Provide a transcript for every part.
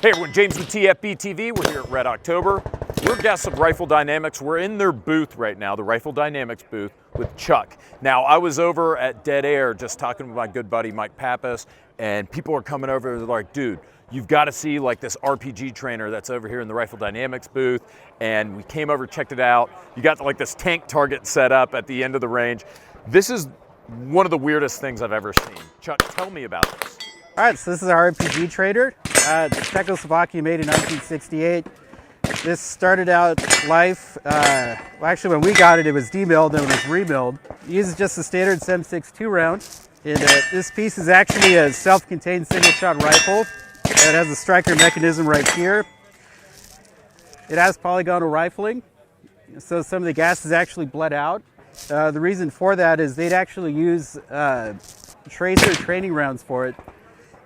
Hey everyone, James with TFBTV. We're here at Red October. We're guests of Rifle Dynamics. We're in their booth right now, the Rifle Dynamics booth with Chuck. Now, I was over at Dead Air just talking with my good buddy Mike Pappas, and people are coming over, they're like, dude, you've got to see like this RPG trainer that's over here in the Rifle Dynamics booth. And we came over, checked it out. You got like this tank target set up at the end of the range. This is one of the weirdest things I've ever seen. Chuck, tell me about this. All right, so this is our RPG trainer. It's Czechoslovakia, made in 1968. This started out life, well actually when we got it, it was demilled, then it was remilled. It uses just the standard 7.62 round. And this piece is actually a self-contained single-shot rifle. It has a striker mechanism right here. It has polygonal rifling, so some of the gas is actually bled out. The reason for that is they'd actually use tracer training rounds for it,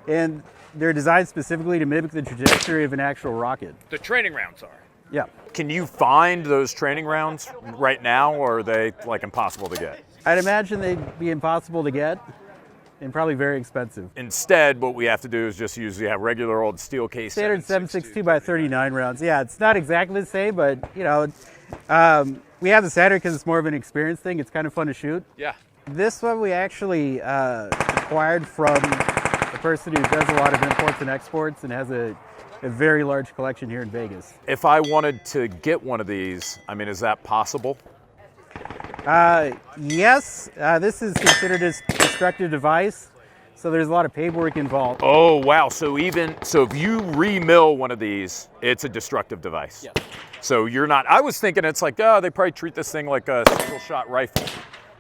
and they're designed specifically to mimic the trajectory of an actual rocket. The training rounds are? Yeah. Can you find those training rounds right now, or are they like impossible to get? I'd imagine they'd be impossible to get and probably very expensive. Instead, what we have to do is just use regular old steel case. Standard 7.62 by 39 rounds. Yeah, it's not exactly the same, but you know, we have the standard because it's more of an experience thing. It's kind of fun to shoot. Yeah. This one we actually acquired from a person who does a lot of imports and exports and has a very large collection here in Vegas. If I wanted to get one of these, I mean, is that possible? Yes, this is considered a destructive device, so there's a lot of paperwork involved. Oh, wow. So if you remill one of these, it's a destructive device. Yes. So you're not, I was thinking it's like, oh, they probably treat this thing like a single shot rifle,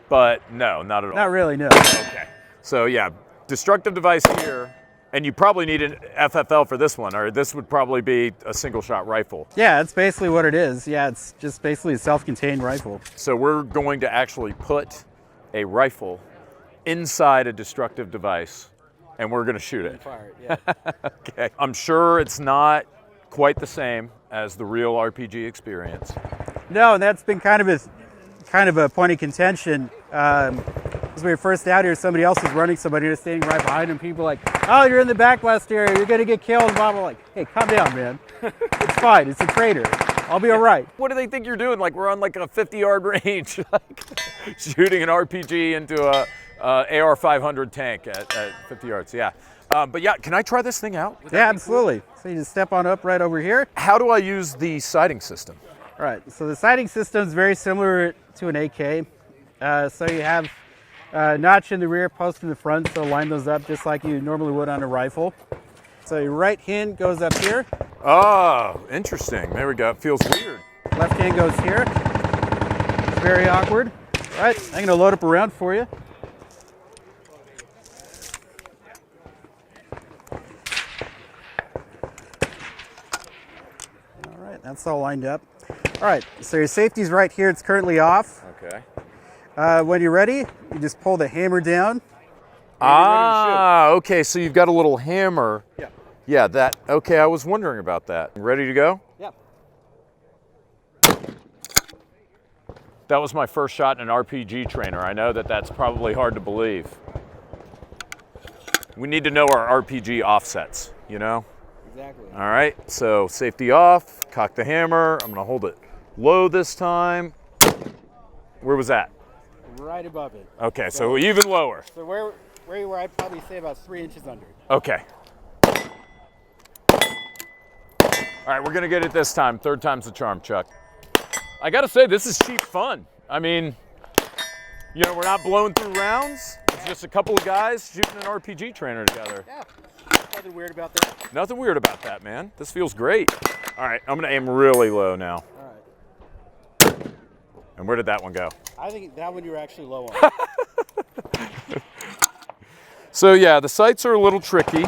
but no, not at all. Not really, no. Okay. So yeah, destructive device here, and you probably need an FFL for this one, or this would probably be a single shot rifle. Yeah, that's basically what it is. Yeah, it's just basically a self-contained rifle. So we're going to actually put a rifle inside a destructive device, and we're going to shoot it. Fire it, yeah. Okay. I'm sure it's not quite the same as the real RPG experience. No, and that's been kind of a point of contention. As we were first out here, somebody else was running, somebody was standing right behind him. People were like, oh, you're in the backlast area, you're gonna get killed, blah, blah, like, hey, calm down, man. It's fine, it's a trainer. I'll be all right. What do they think you're doing? Like we're on like a 50-yard range, like shooting an RPG into a AR-500 tank at 50 yards, yeah. But yeah, can I try this thing out? Yeah, absolutely. So you just step on up right over here. How do I use the sighting system? All right, so the sighting system is very similar to an AK. So you have a notch in the rear, post in the front, so line those up just like you normally would on a rifle. So your right hand goes up here. Oh, interesting. There we go. It feels weird. Left hand goes here. It's very awkward. All right, I'm going to load up a round for you. All right, that's all lined up. All right, so your safety's right here. It's currently off. Okay. When you're ready, you just pull the hammer down. Ah, okay, so you've got a little hammer. Yeah. Yeah, that, okay, I was wondering about that. Ready to go? Yeah. That was my first shot in an RPG trainer. I know that that's probably hard to believe. We need to know our RPG offsets, you know? Exactly. All right, so safety off, cock the hammer. I'm gonna hold it low this time. Where was that? Right above it. Okay, so even lower. So where you were, I'd probably say about 3 inches under. Okay. All right, we're gonna get it this time. Third time's the charm, Chuck. I gotta say, this is cheap fun. I mean, you know, we're not blowing through rounds. It's just a couple of guys shooting an RPG trainer together. Yeah, nothing weird about that. Nothing weird about that, man. This feels great. All right, I'm gonna aim really low now. All right. And where did that one go? I think that one you were actually low on. So yeah, the sights are a little tricky.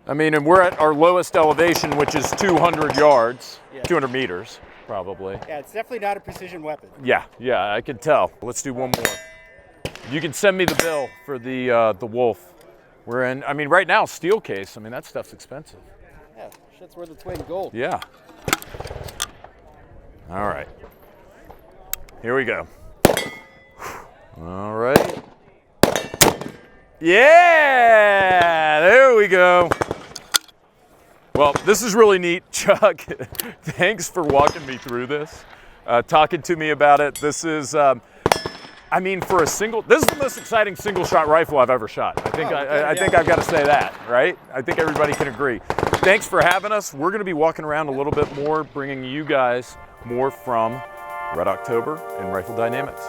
I mean, and we're at our lowest elevation, which is 200 yards, yeah. 200 meters, probably. Yeah, it's definitely not a precision weapon. Yeah, I can tell. Let's do one more. You can send me the bill for the Wolf. We're in, I mean, right now, steel case, I mean, that stuff's expensive. Yeah, shit's worth its weight in gold. Yeah. All right. Here we go. All right. Yeah, there we go. Well, this is really neat, Chuck. Thanks for walking me through this, talking to me about it. This is, I mean, for a single, this is the most exciting single shot rifle I've ever shot. I think, I think I've got to say that, right? I think everybody can agree. Thanks for having us. We're going to be walking around a little bit more, bringing you guys more from Red October and Rifle Dynamics.